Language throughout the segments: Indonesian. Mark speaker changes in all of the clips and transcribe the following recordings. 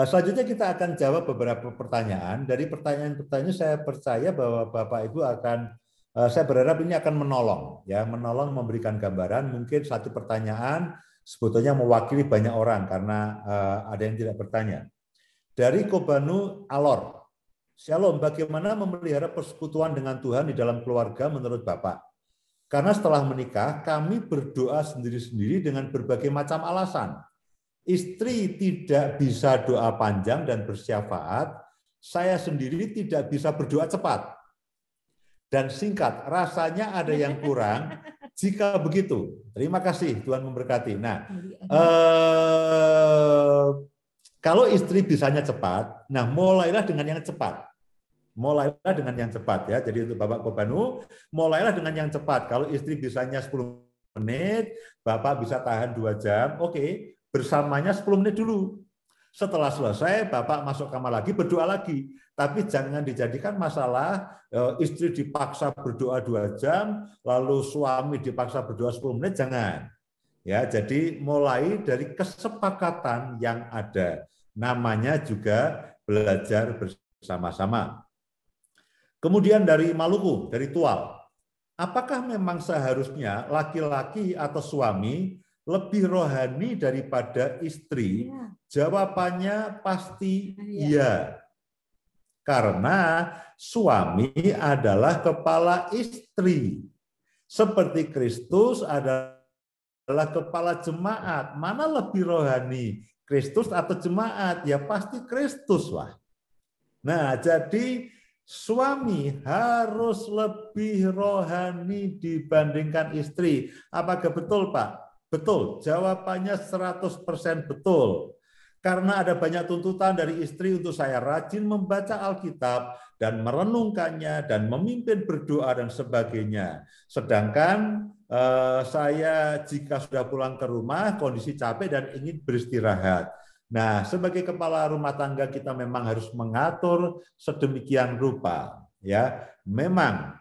Speaker 1: Selanjutnya kita akan jawab beberapa pertanyaan. Dari pertanyaan-pertanyaan saya percaya bahwa Bapak Ibu akan, saya berharap ini akan menolong, ya, menolong memberikan gambaran. Mungkin satu pertanyaan sebetulnya mewakili banyak orang karena ada yang tidak bertanya. Dari Kobanu Alor, Shalom, bagaimana memelihara persekutuan dengan Tuhan di dalam keluarga menurut Bapak? Karena setelah menikah, kami berdoa sendiri-sendiri dengan berbagai macam alasan. Istri tidak bisa doa panjang dan bersyafaat, saya sendiri tidak bisa berdoa cepat dan singkat. Rasanya ada yang kurang. Jika begitu, terima kasih, Tuhan memberkati. Nah, kalau istri bisanya cepat, nah mulailah dengan yang cepat. Mulailah dengan yang cepat, ya. Jadi untuk Bapak Kobanu, mulailah dengan yang cepat. Kalau istri bisanya 10 menit, Bapak bisa tahan 2 jam, oke. Bersamanya 10 menit dulu. Setelah selesai, Bapak masuk kamar lagi, berdoa lagi. Tapi jangan dijadikan masalah istri dipaksa berdoa 2 jam, lalu suami dipaksa berdoa 10 menit, jangan. Ya, jadi mulai dari kesepakatan yang ada. Namanya juga belajar bersama-sama. Kemudian dari Maluku, dari Tual. Apakah memang seharusnya laki-laki atau suami lebih rohani daripada istri? Ya. Jawabannya pasti iya. Karena suami adalah kepala istri. Seperti Kristus adalah kepala jemaat. Mana lebih rohani? Kristus atau jemaat? Ya pasti Kristus lah. Nah, jadi suami harus lebih rohani dibandingkan istri. Apakah betul, Pak? Betul. Jawabannya 100% betul. Karena ada banyak tuntutan dari istri untuk saya rajin membaca Alkitab dan merenungkannya dan memimpin berdoa dan sebagainya. Sedangkan saya jika sudah pulang ke rumah kondisi capek dan ingin beristirahat. Nah, sebagai kepala rumah tangga kita memang harus mengatur sedemikian rupa, ya. Memang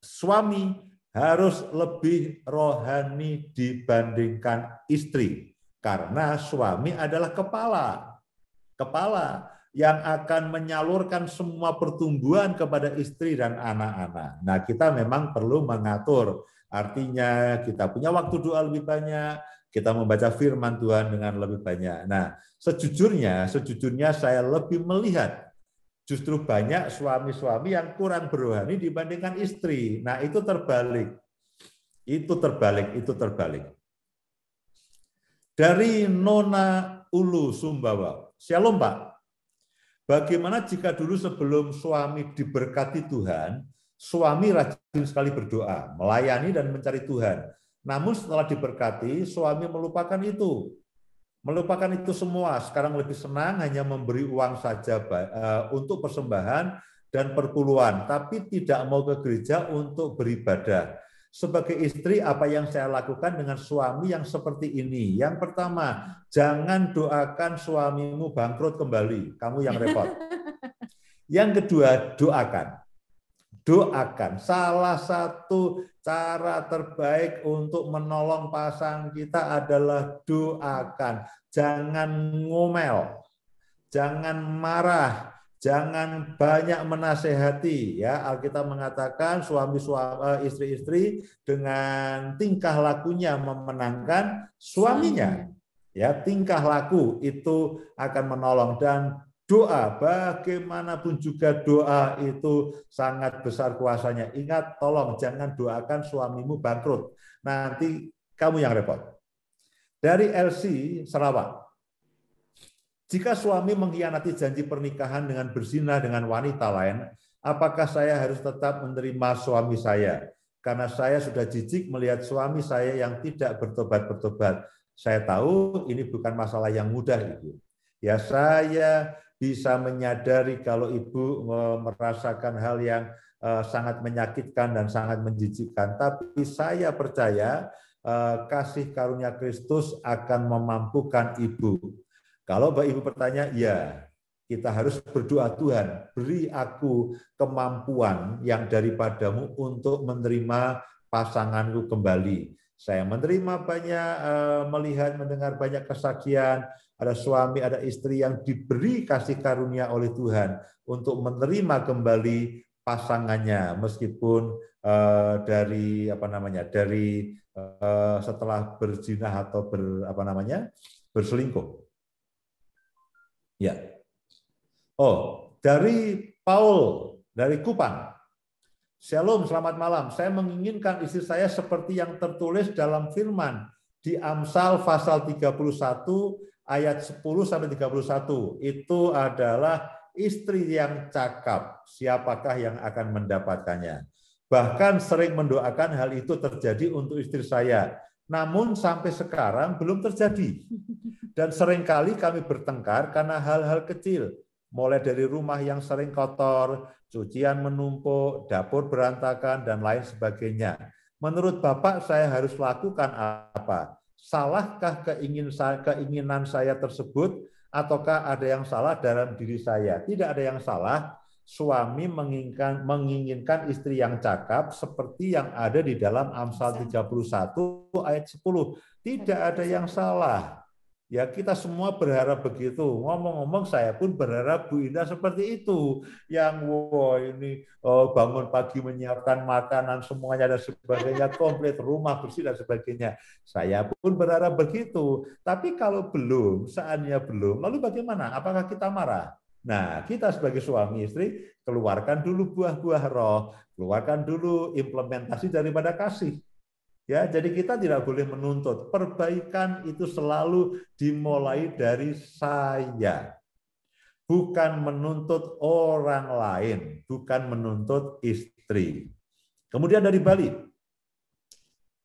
Speaker 1: suami harus lebih rohani dibandingkan istri karena suami adalah kepala yang akan menyalurkan semua pertumbuhan kepada istri dan anak-anak. Nah, kita memang perlu mengatur. Artinya kita punya waktu doa lebih banyak, kita membaca firman Tuhan dengan lebih banyak. Nah, sejujurnya saya lebih melihat justru banyak suami-suami yang kurang berrohani dibandingkan istri. Nah, itu terbalik. Itu terbalik. Dari Nona Ulu Sumbawa. Shalom, Pak. Bagaimana jika dulu sebelum suami diberkati Tuhan, suami rajin sekali berdoa, melayani dan mencari Tuhan. Namun setelah diberkati, suami melupakan itu. Melupakan itu semua. Sekarang lebih senang hanya memberi uang saja untuk persembahan dan perpuluhan, tapi tidak mau ke gereja untuk beribadah. Sebagai istri, apa yang saya lakukan dengan suami yang seperti ini? Yang pertama, jangan doakan suamimu bangkrut kembali. Kamu yang repot. Yang kedua, doakan. Salah satu cara terbaik untuk menolong pasangan kita adalah doakan. Jangan ngomel, jangan marah, jangan banyak menasehati. Ya, Alkitab mengatakan istri-istri dengan tingkah lakunya memenangkan suaminya. Ya, tingkah laku itu akan menolong. Dan doa, bagaimanapun juga doa itu sangat besar kuasanya. Ingat, tolong jangan doakan suamimu bangkrut. Nanti kamu yang repot. Dari LC Sarawak. Jika suami mengkhianati janji pernikahan dengan berzina dengan wanita lain, apakah saya harus tetap menerima suami saya? Karena saya sudah jijik melihat suami saya yang tidak bertobat-bertobat. Saya tahu ini bukan masalah yang mudah, Ibu. Ya, saya bisa menyadari kalau Ibu merasakan hal yang sangat menyakitkan dan sangat menjijikkan. Tapi saya percaya kasih karunia Kristus akan memampukan Ibu. Kalau Mbak Ibu bertanya, ya kita harus berdoa, Tuhan, beri aku kemampuan yang daripadamu untuk menerima pasanganku kembali. Saya menerima banyak, melihat, mendengar banyak kesaksian. Ada suami, ada istri yang diberi kasih karunia oleh Tuhan untuk menerima kembali pasangannya, meskipun dari setelah berzina atau berselingkuh. Ya. Oh, dari Paul dari Kupang. Shalom, selamat malam. Saya menginginkan istri saya seperti yang tertulis dalam firman di Amsal pasal 31 ayat 10 sampai 31. Itu adalah istri yang cakap. Siapakah yang akan mendapatkannya? Bahkan sering mendoakan hal itu terjadi untuk istri saya. Namun sampai sekarang belum terjadi. Dan seringkali kami bertengkar karena hal-hal kecil. Mulai dari rumah yang sering kotor, cucian menumpuk, dapur berantakan, dan lain sebagainya. Menurut Bapak, saya harus lakukan apa? Salahkah keinginan saya tersebut, ataukah ada yang salah dalam diri saya? Tidak ada yang salah. Suami menginginkan istri yang cakap seperti yang ada di dalam Amsal 31 ayat 10. Tidak ada yang salah. Ya, kita semua berharap begitu. Ngomong-ngomong, saya pun berharap Bu Indah seperti itu. Yang ini bangun pagi menyiapkan makanan semuanya dan sebagainya, komplit, rumah bersih dan sebagainya. Saya pun berharap begitu. Tapi kalau belum, saatnya belum, lalu bagaimana? Apakah kita marah? Nah, kita sebagai suami istri keluarkan dulu buah-buah roh, keluarkan dulu implementasi daripada kasih. Ya, jadi kita tidak boleh menuntut. Perbaikan itu selalu dimulai dari saya. Bukan menuntut orang lain, bukan menuntut istri. Kemudian dari Bali.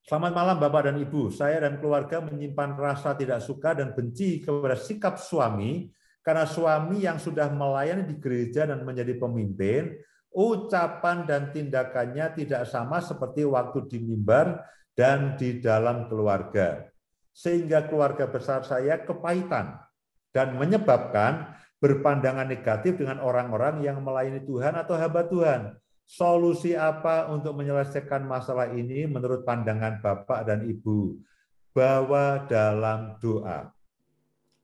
Speaker 1: Selamat malam Bapak dan Ibu. Saya dan keluarga menyimpan rasa tidak suka dan benci kepada sikap suami karena suami yang sudah melayani di gereja dan menjadi pemimpin, ucapan dan tindakannya tidak sama seperti waktu di mimbar dan di dalam keluarga. Sehingga keluarga besar saya kepahitan dan menyebabkan berpandangan negatif dengan orang-orang yang melayani Tuhan atau hamba Tuhan. Solusi apa untuk menyelesaikan masalah ini menurut pandangan Bapak dan Ibu? Bawa dalam doa.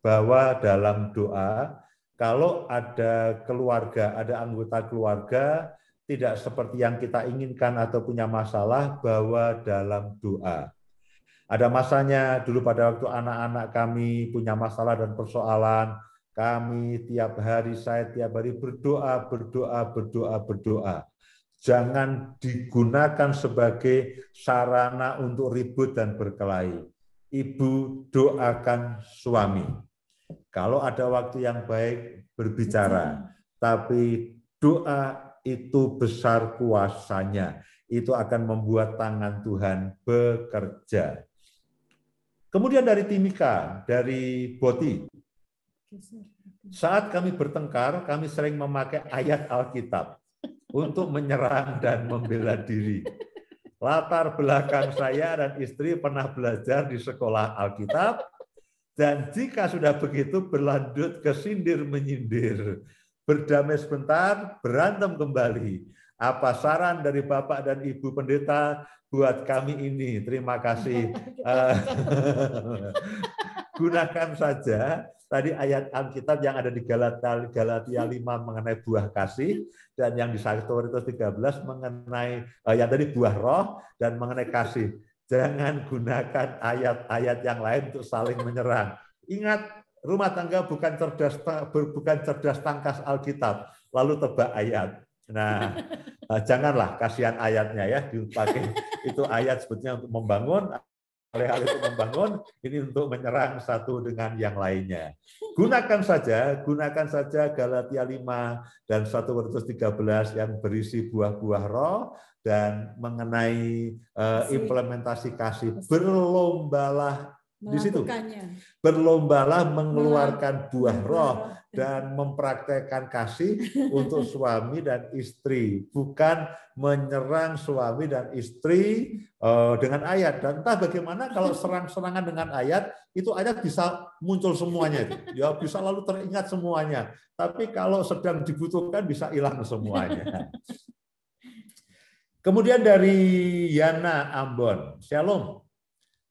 Speaker 1: Bawa dalam doa. Kalau ada keluarga, ada anggota keluarga tidak seperti yang kita inginkan atau punya masalah, bawa dalam doa. Ada masanya dulu pada waktu anak-anak kami punya masalah dan persoalan, kami saya tiap hari berdoa. Jangan digunakan sebagai sarana untuk ribut dan berkelahi. Ibu doakan suami. Kalau ada waktu yang baik berbicara, tapi doa itu besar kuasanya. Itu akan membuat tangan Tuhan bekerja. Kemudian dari Timika, dari Boti. Saat kami bertengkar, kami sering memakai ayat Alkitab untuk menyerang dan membela diri. Latar belakang saya dan istri pernah belajar di sekolah Alkitab, dan jika sudah begitu berlanjut ke sindir-menyindir. Berdamai sebentar, berantem kembali. Apa saran dari Bapak dan Ibu Pendeta buat kami ini? Terima kasih. Gunakan saja tadi ayat Alkitab yang ada di Galatia 5 mengenai buah kasih, dan yang di 1 Korintus 13 mengenai yang tadi buah roh dan mengenai kasih. Jangan gunakan ayat-ayat yang lain untuk saling menyerang. Ingat, rumah tangga bukan cerdas tangkas Alkitab, lalu tebak ayat. Nah, janganlah, kasihan ayatnya ya dipakai. Itu ayat sebetulnya untuk membangun, hal-hal itu membangun, ini untuk menyerang satu dengan yang lainnya. Gunakan saja Galatia 5 dan 1 Korintus 13 yang berisi buah-buah roh dan mengenai implementasi kasih. Berlombalah di situ. Berlombalah mengeluarkan buah roh dan mempraktekkan kasih untuk suami dan istri, bukan menyerang suami dan istri dengan ayat. Dan entah bagaimana kalau serang-serangan dengan ayat, itu ayat bisa muncul semuanya, ya bisa lalu teringat semuanya. Tapi kalau sedang dibutuhkan bisa hilang semuanya. Kemudian dari Yana Ambon, Shalom.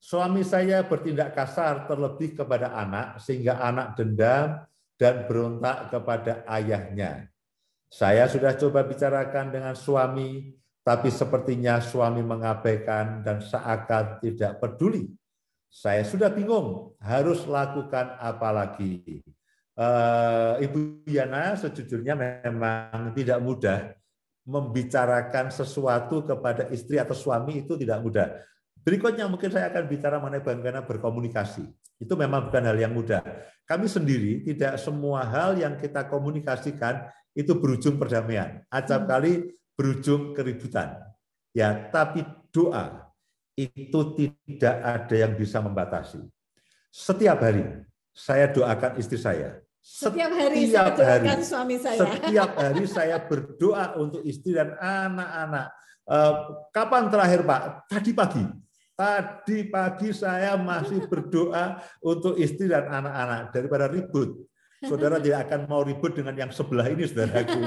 Speaker 1: Suami saya bertindak kasar terlebih kepada anak, sehingga anak dendam dan berontak kepada ayahnya. Saya sudah coba bicarakan dengan suami, tapi sepertinya suami mengabaikan dan seakan tidak peduli. Saya sudah bingung, harus lakukan apa lagi. Ibu Yana, sejujurnya memang tidak mudah membicarakan sesuatu kepada istri atau suami, itu tidak mudah. Berikutnya mungkin saya akan bicara mengenai bagaimana berkomunikasi. Itu memang bukan hal yang mudah. Kami sendiri tidak semua hal yang kita komunikasikan itu berujung perdamaian. Acap kali berujung keributan. Ya, tapi doa itu tidak ada yang bisa membatasi. Setiap hari saya doakan istri saya.
Speaker 2: Setiap hari saya doakan suami saya.
Speaker 1: Setiap hari saya berdoa untuk istri dan anak-anak. Kapan terakhir, Pak? Tadi pagi. Tadi pagi saya masih berdoa untuk istri dan anak-anak daripada ribut. Saudara tidak akan mau ribut dengan yang sebelah ini, saudaraku.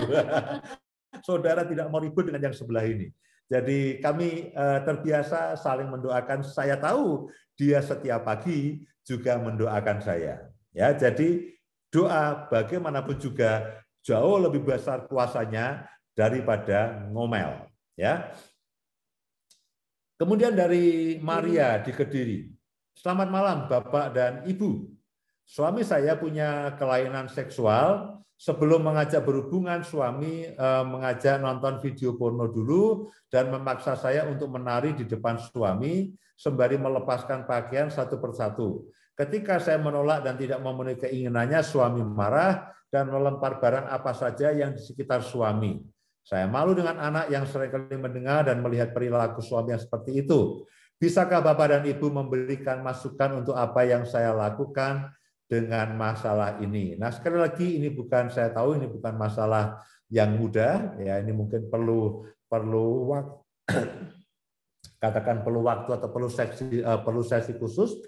Speaker 1: Saudara tidak mau ribut dengan yang sebelah ini. Jadi kami terbiasa saling mendoakan. Saya tahu dia setiap pagi juga mendoakan saya. Ya, jadi doa bagaimanapun juga jauh lebih besar kuasanya daripada ngomel. Ya. Kemudian dari Maria di Kediri. Selamat malam Bapak dan Ibu. Suami saya punya kelainan seksual. Sebelum mengajak berhubungan, suami mengajak nonton video porno dulu dan memaksa saya untuk menari di depan suami sembari melepaskan pakaian satu persatu. Ketika saya menolak dan tidak memenuhi keinginannya, suami marah dan melempar barang apa saja yang di sekitar suami. Saya malu dengan anak yang seringkali mendengar dan melihat perilaku suami yang seperti itu. Bisakah Bapak dan Ibu memberikan masukan untuk apa yang saya lakukan dengan masalah ini? Nah, sekali lagi ini bukan, saya tahu ini bukan masalah yang mudah, ya, ini mungkin perlu waktu, katakan perlu waktu atau perlu sesi khusus.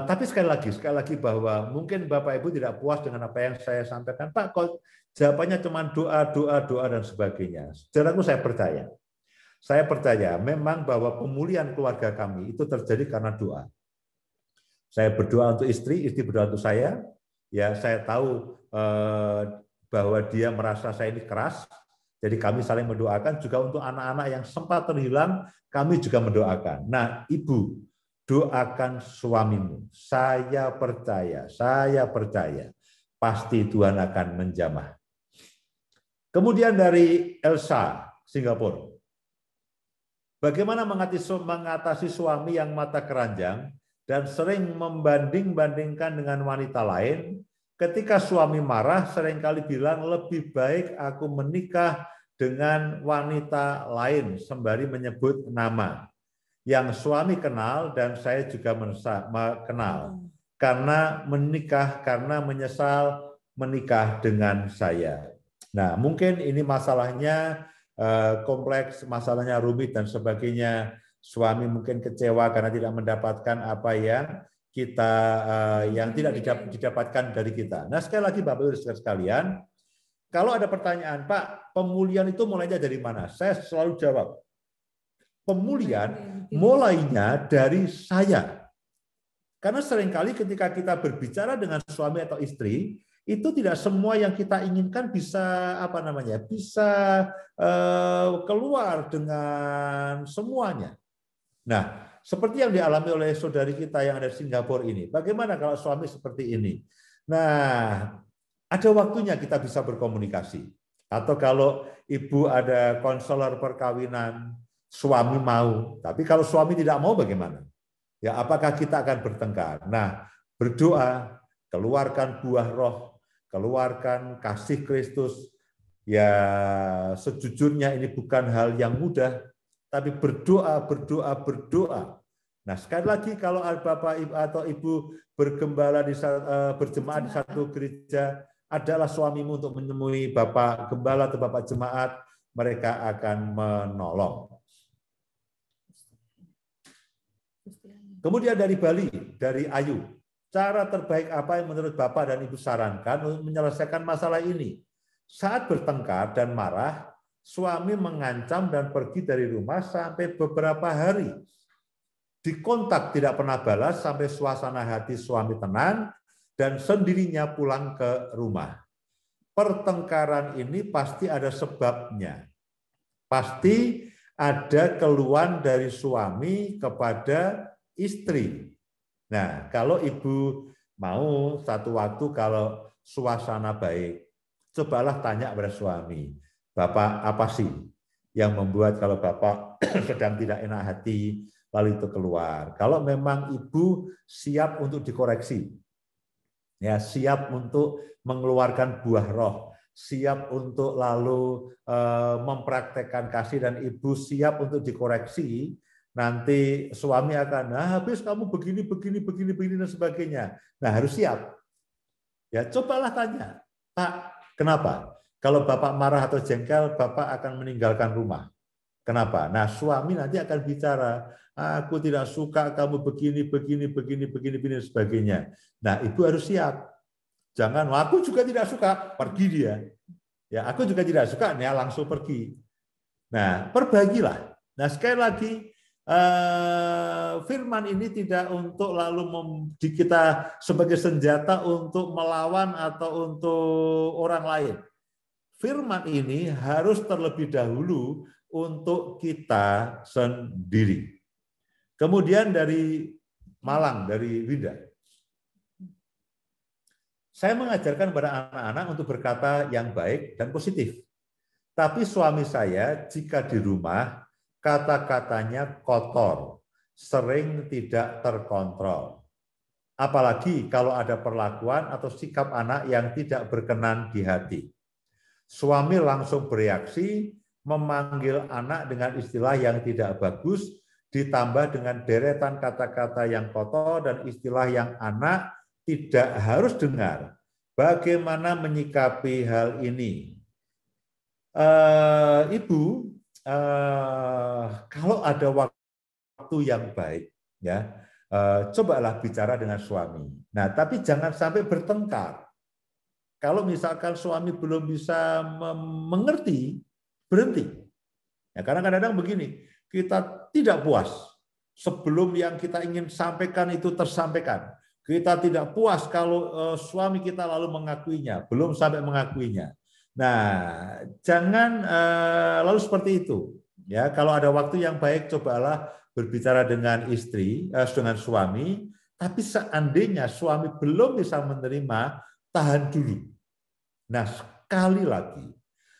Speaker 1: Tapi sekali lagi bahwa mungkin Bapak Ibu tidak puas dengan apa yang saya sampaikan. Pak, kok jawabannya cuma doa dan sebagainya. Saudaraku, saya percaya memang bahwa pemulihan keluarga kami itu terjadi karena doa. Saya berdoa untuk istri berdoa untuk saya. Ya, saya tahu bahwa dia merasa saya ini keras. Jadi kami saling mendoakan. Juga untuk anak-anak yang sempat terhilang, kami juga mendoakan. Nah, Ibu, doakan suamimu. Saya percaya, pasti Tuhan akan menjamah. Kemudian dari Elsa, Singapura. Bagaimana mengatasi suami yang mata keranjang dan sering membanding-bandingkan dengan wanita lain? Ketika suami marah, seringkali bilang lebih baik aku menikah dengan wanita lain sembari menyebut nama yang suami kenal dan saya juga kenal, karena menyesal menikah dengan saya. Nah, mungkin ini masalahnya kompleks, masalahnya rumit dan sebagainya. Suami mungkin kecewa karena tidak mendapatkan apa yang tidak didapatkan dari kita. Nah, sekali lagi Bapak Ibu sekalian, kalau ada pertanyaan, Pak, pemulihan itu mulainya dari mana? Saya selalu jawab, pemulihan mulainya dari saya. Karena seringkali ketika kita berbicara dengan suami atau istri, itu tidak semua yang kita inginkan bisa keluar dengan semuanya. Nah, seperti yang dialami oleh saudari kita yang ada di Singapura ini. Bagaimana kalau suami seperti ini? Nah, ada waktunya kita bisa berkomunikasi. Atau kalau ibu ada konselor perkawinan, suami mau, tapi kalau suami tidak mau bagaimana? Ya, apakah kita akan bertengkar? Nah, berdoa, keluarkan buah roh, keluarkan kasih Kristus. Ya, sejujurnya ini bukan hal yang mudah, tapi berdoa. Nah, sekali lagi kalau Bapak Ibu atau Ibu berjemaah di satu gereja, adalah suamimu untuk menemui Bapak Gembala atau Bapak Jemaat, mereka akan menolong. Kemudian dari Bali, dari Ayu, cara terbaik apa yang menurut Bapak dan Ibu sarankan untuk menyelesaikan masalah ini? Saat bertengkar dan marah, suami mengancam dan pergi dari rumah sampai beberapa hari. dikontak tidak pernah balas sampai suasana hati suami tenang dan sendirinya pulang ke rumah. Pertengkaran ini pasti ada sebabnya. Pasti ada keluhan dari suami kepada istri. Nah, kalau ibu mau satu waktu kalau suasana baik, cobalah tanya pada suami, Bapak apa sih yang membuat kalau Bapak sedang tidak enak hati, lalu itu keluar. Kalau memang ibu siap untuk dikoreksi, ya siap untuk mengeluarkan buah roh, siap untuk lalu mempraktekkan kasih dan ibu siap untuk dikoreksi, nanti suami akan, nah habis kamu begini dan sebagainya. Nah harus siap. Ya cobalah tanya, Pak, kenapa? Kalau Bapak marah atau jengkel, Bapak akan meninggalkan rumah. Kenapa? Nah suami nanti akan bicara, aku tidak suka kamu begini dan sebagainya. Nah ibu harus siap. Jangan, aku juga tidak suka, pergi dia. Ya, aku juga tidak suka, dia langsung pergi. Nah, perbagilah. Nah, sekali lagi, firman ini tidak untuk lalu kita sebagai senjata untuk melawan atau untuk orang lain. Firman ini harus terlebih dahulu untuk kita sendiri. Kemudian dari Malang, dari Winda. Saya mengajarkan pada anak-anak untuk berkata yang baik dan positif. Tapi suami saya jika di rumah kata-katanya kotor, sering tidak terkontrol. Apalagi kalau ada perlakuan atau sikap anak yang tidak berkenan di hati. Suami langsung bereaksi, memanggil anak dengan istilah yang tidak bagus, ditambah dengan deretan kata-kata yang kotor dan istilah yang anak tidak harus dengar. Bagaimana menyikapi hal ini? Ibu, kalau ada waktu yang baik, ya, cobalah bicara dengan suami. Nah, tapi jangan sampai bertengkar. Kalau misalkan suami belum bisa mengerti, berhenti. Ya, karena kadang-kadang begini, kita tidak puas sebelum yang kita ingin sampaikan itu tersampaikan. Kita tidak puas kalau suami kita lalu mengakuinya, belum sampai mengakuinya. Nah, jangan lalu seperti itu. Ya, kalau ada waktu yang baik, cobalah berbicara dengan istri, dengan suami. Tapi seandainya suami belum bisa menerima, tahan dulu. Nah,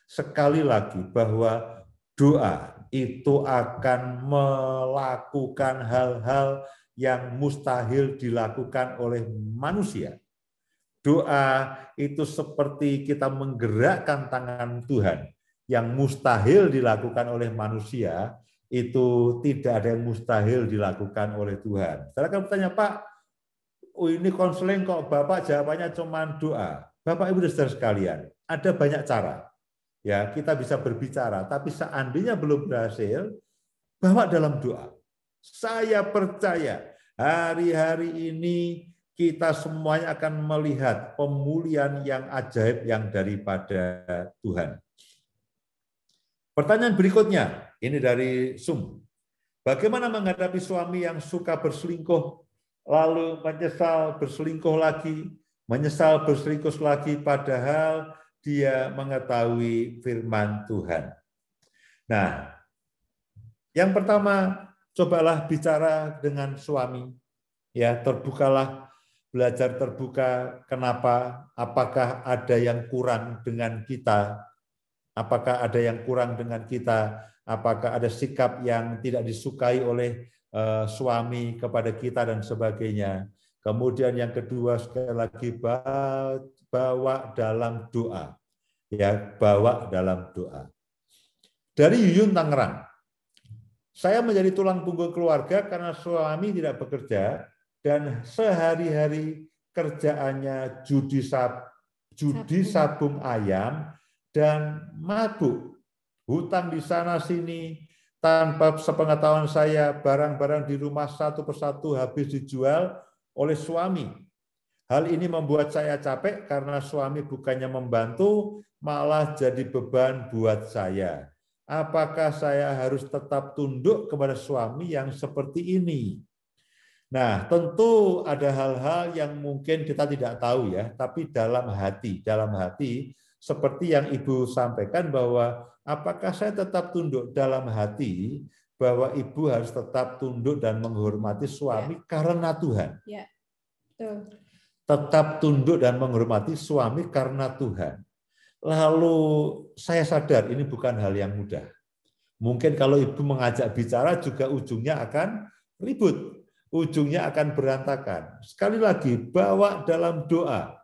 Speaker 1: sekali lagi bahwa doa itu akan melakukan hal-hal yang mustahil dilakukan oleh manusia. Doa itu seperti kita menggerakkan tangan Tuhan. Yang mustahil dilakukan oleh manusia, itu tidak ada yang mustahil dilakukan oleh Tuhan. Saya akan bertanya, Pak, oh ini konseling kok Bapak jawabannya cuma doa. Bapak Ibu dan saudara sekalian, ada banyak cara. Ya, kita bisa berbicara, tapi seandainya belum berhasil, bawa dalam doa. Saya percaya hari-hari ini kita semuanya akan melihat pemulihan yang ajaib yang daripada Tuhan. Pertanyaan berikutnya, ini dari Zoom. Bagaimana menghadapi suami yang suka berselingkuh, lalu menyesal berselingkuh lagi, menyesal berselingkuh lagi, padahal dia mengetahui firman Tuhan. Nah, yang pertama, cobalah bicara dengan suami. Ya, terbukalah, belajar terbuka. Kenapa? Apakah ada yang kurang dengan kita? Apakah ada yang kurang dengan kita? Apakah ada sikap yang tidak disukai oleh suami kepada kita dan sebagainya. Kemudian yang kedua, sekali lagi bawa dalam doa. Ya, bawa dalam doa. Dari Yuyun Tangerang. Saya menjadi tulang punggung keluarga karena suami tidak bekerja dan sehari-hari kerjaannya judi sabung ayam dan mabuk. Hutang di sana sini, tanpa sepengetahuan saya barang-barang di rumah satu persatu habis dijual oleh suami. Hal ini membuat saya capek karena suami bukannya membantu, malah jadi beban buat saya. Apakah saya harus tetap tunduk kepada suami yang seperti ini? Nah, tentu ada hal-hal yang mungkin kita tidak tahu ya, tapi dalam hati seperti yang Ibu sampaikan bahwa apakah saya tetap tunduk dalam hati bahwa Ibu harus tetap tunduk dan menghormati suami karena Tuhan.
Speaker 2: Ya. Betul.
Speaker 1: Tetap tunduk dan menghormati suami karena Tuhan. Lalu saya sadar ini bukan hal yang mudah. Mungkin kalau Ibu mengajak bicara juga ujungnya akan ribut. Ujungnya akan berantakan. Sekali lagi, bawa dalam doa.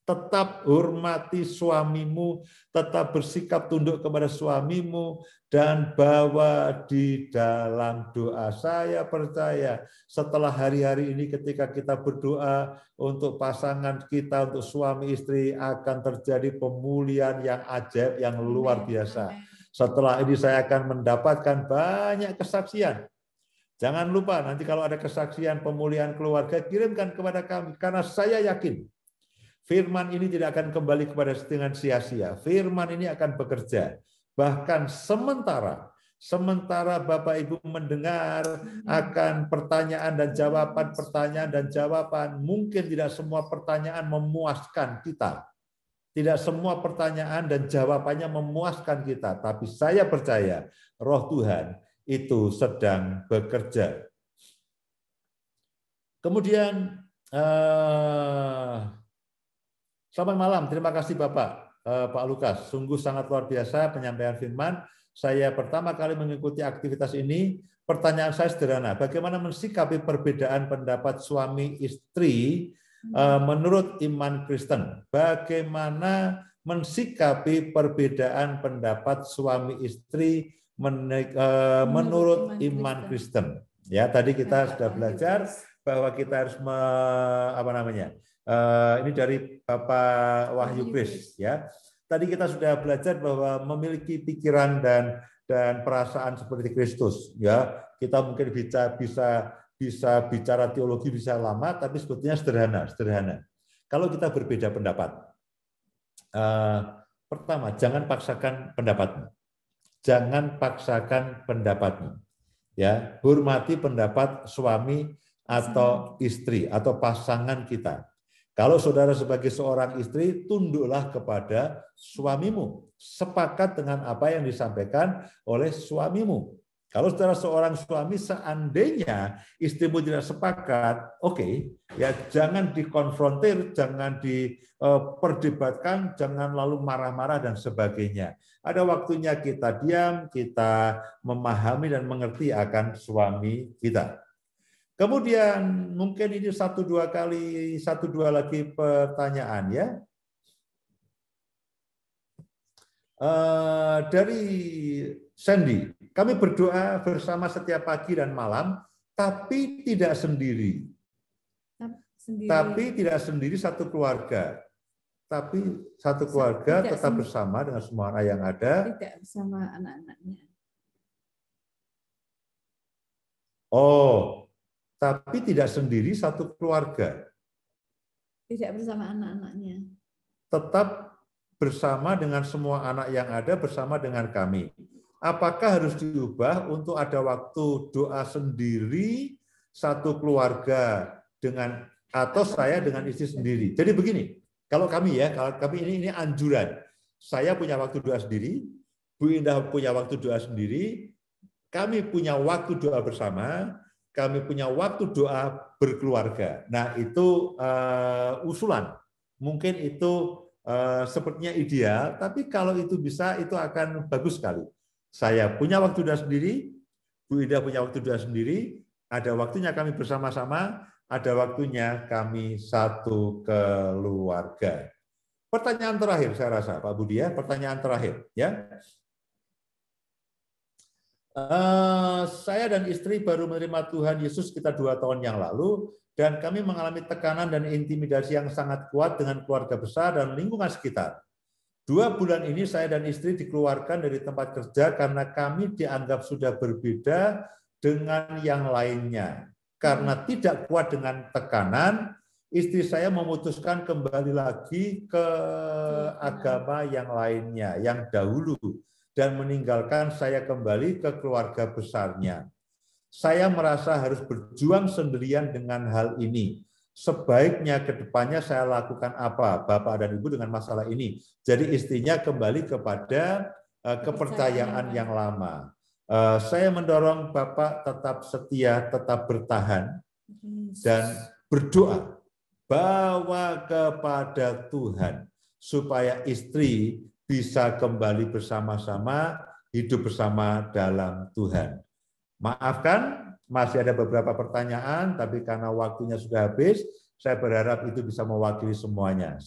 Speaker 1: Tetap hormati suamimu, tetap bersikap tunduk kepada suamimu, dan bawa di dalam doa. Saya percaya setelah hari-hari ini ketika kita berdoa untuk pasangan kita, untuk suami istri, akan terjadi pemulihan yang ajaib, yang luar biasa. Setelah ini saya akan mendapatkan banyak kesaksian. Jangan lupa nanti kalau ada kesaksian pemulihan keluarga, kirimkan kepada kami. Karena saya yakin firman ini tidak akan kembali kepada dengan sia-sia. Firman ini akan bekerja. Bahkan sementara Bapak Ibu mendengar akan pertanyaan dan jawaban, mungkin tidak semua pertanyaan memuaskan kita. Tidak semua pertanyaan dan jawabannya memuaskan kita. Tapi saya percaya Roh Tuhan itu sedang bekerja. Kemudian, selamat malam, terima kasih Bapak, Pak Lukas. Sungguh sangat luar biasa penyampaian firman. Saya pertama kali mengikuti aktivitas ini. Pertanyaan saya sederhana, bagaimana mensikapi perbedaan pendapat suami istri menurut iman Kristen? Bagaimana mensikapi perbedaan pendapat suami istri menurut iman Kristen? Ya, tadi kita sudah belajar bahwa kita harus ini dari Bapak Wahyu Kris ya. Tadi kita sudah belajar bahwa memiliki pikiran dan perasaan seperti Kristus ya. Kita mungkin bisa bicara teologi bisa lama, tapi sebetulnya sederhana. Kalau kita berbeda pendapat, pertama jangan paksakan pendapatmu. Jangan paksakan pendapatmu. Ya, hormati pendapat suami atau istri atau pasangan kita. Kalau saudara sebagai seorang istri, tunduklah kepada suamimu. Sepakat dengan apa yang disampaikan oleh suamimu. Kalau saudara seorang suami, seandainya istrimu tidak sepakat, oke, ya jangan dikonfrontir, jangan diperdebatkan, jangan lalu marah-marah dan sebagainya. Ada waktunya kita diam, kita memahami dan mengerti akan suami kita. Kemudian mungkin ini satu dua lagi pertanyaan ya. Dari Sandy, kami berdoa bersama setiap pagi dan malam, tapi tidak sendiri. Tapi tidak sendiri satu keluarga. Tapi satu keluarga tetap bersama dengan semua anak yang ada.
Speaker 2: Tidak bersama anak-anaknya.
Speaker 1: Oh, tapi tidak sendiri satu keluarga.
Speaker 2: Tidak bersama anak-anaknya.
Speaker 1: Tetap bersama dengan semua anak yang ada, bersama dengan kami. Apakah harus diubah untuk ada waktu doa sendiri satu keluarga dengan atau saya dengan istri sendiri? Jadi begini, kalau kami ini anjuran. Saya punya waktu doa sendiri, Bu Indah punya waktu doa sendiri, kami punya waktu doa bersama, kami punya waktu doa berkeluarga. Nah, itu usulan. Mungkin itu sepertinya ideal, tapi kalau itu bisa, itu akan bagus sekali. Saya punya waktu doa sendiri, Bu Ida punya waktu doa sendiri, ada waktunya kami bersama-sama, ada waktunya kami satu keluarga. Pertanyaan terakhir saya rasa, Pak Budi ya, pertanyaan terakhir ya. Saya dan istri baru menerima Tuhan Yesus sekitar 2 tahun yang lalu, dan kami mengalami tekanan dan intimidasi yang sangat kuat dengan keluarga besar dan lingkungan sekitar. 2 bulan ini saya dan istri dikeluarkan dari tempat kerja karena kami dianggap sudah berbeda dengan yang lainnya. Karena tidak kuat dengan tekanan, istri saya memutuskan kembali lagi ke agama yang lainnya, yang dahulu. dan meninggalkan saya kembali ke keluarga besarnya. Saya merasa harus berjuang sendirian dengan hal ini. Sebaiknya ke depannya saya lakukan apa, Bapak dan Ibu, dengan masalah ini. Jadi istrinya kembali kepada kepercayaan yang lama. Saya mendorong Bapak tetap setia, tetap bertahan, dan berdoa. Bawa kepada Tuhan, supaya istri bisa kembali bersama-sama, hidup bersama dalam Tuhan. Maafkan, masih ada beberapa pertanyaan, tapi karena waktunya sudah habis, saya berharap itu bisa mewakili semuanya.